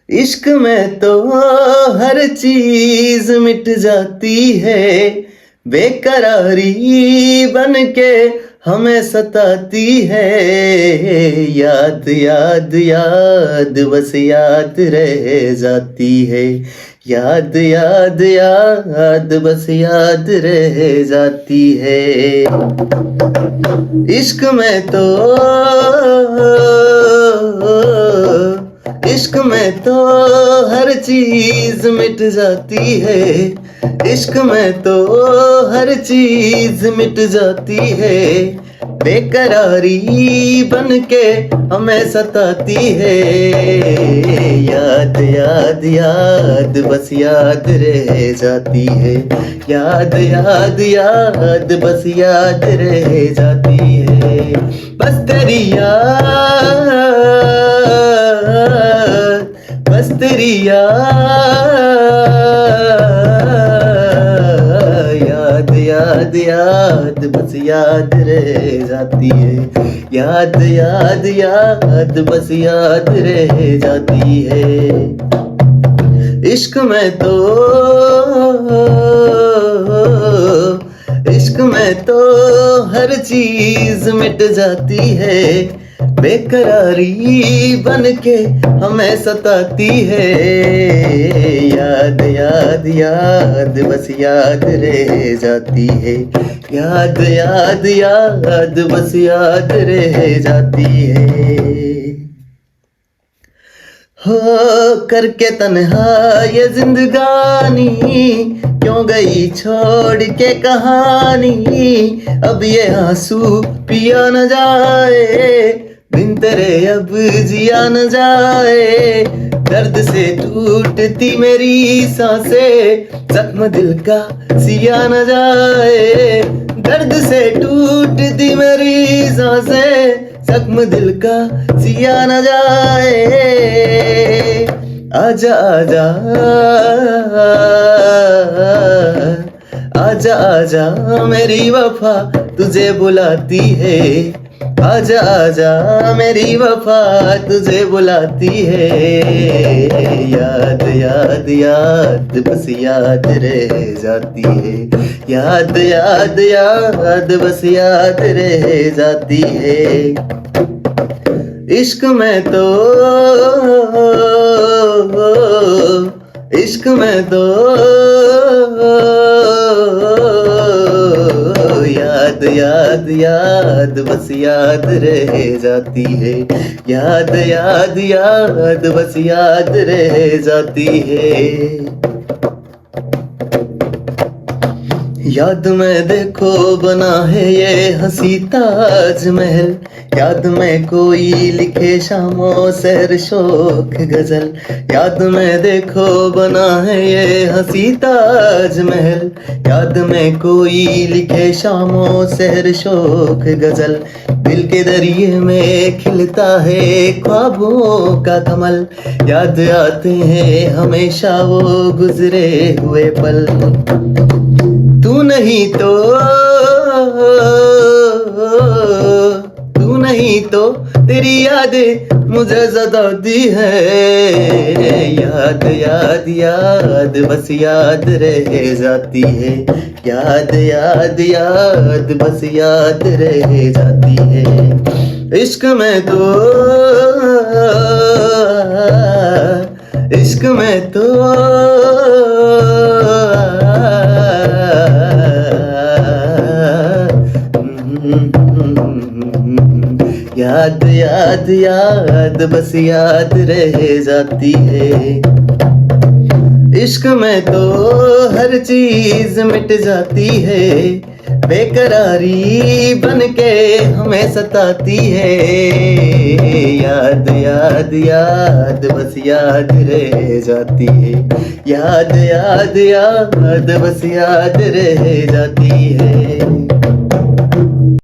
इश्क में तो हर चीज मिट जाती है, बेकरारी बन के हमें सताती है। याद याद याद बस याद रह जाती है, याद याद याद बस याद रह जाती है। इश्क में तो इश्क में तो हर चीज मिट जाती है, इश्क में तो हर चीज मिट जाती है, बेकरारी बन के हमें सताती है। याद याद याद बस याद रह जाती है, याद याद याद बस याद रह जाती है। बस तेरी याद, बस तेरी याद याद याद बस याद रह जाती है, याद याद याद बस याद रह जाती है। इश्क में तो इश्क में तो हर चीज मिट जाती है, बेकरारी बन के हमें सताती है। याद याद याद बस याद रह जाती है, याद याद याद बस याद रह जाती है। हो करके तन्हा ये जिंदगानी, क्यों गई छोड़ के कहानी। अब ये आंसू पिया न जाए, बिन तेरे अब जिया न जाए। दर्द से टूटती मेरी सांसें, जख्म दिल का सिया न जाए। दर्द से टूटती मेरी सांसें, जख्म दिल का सिया न जाए। आजा आजा आजा आजा मेरी वफा तुझे बुलाती है, आजा आजा मेरी वफा तुझे बुलाती है। याद याद याद बस याद रह जाती है, याद याद याद बस याद रह जाती है। इश्क में तो इश्क में तो याद याद याद बस याद रह जाती है, याद याद याद बस याद रह जाती है। याद में देखो बना है ये हंसी ताजमहल, याद में कोई लिखे शामों सहर शोक गजल। याद में देखो बना है ये हंसी ताजमहल, याद में कोई लिखे शामों सहर शोक गजल। दिल के दरिए में खिलता है ख्वाबों का कमल, याद आते हैं हमेशा वो गुजरे हुए पल। तू नहीं तो नहीं तो तेरी यादें मुझे सताती है। याद याद याद बस याद रह जाती है, याद याद याद बस याद रह जाती है। इश्क में तो इश्क में तो याद याद याद बस याद रह जाती है। इश्क में तो हर चीज मिट जाती है, बेकरारी बन के हमें सताती है। याद याद याद बस याद रह जाती है, याद याद याद बस याद रह जाती है।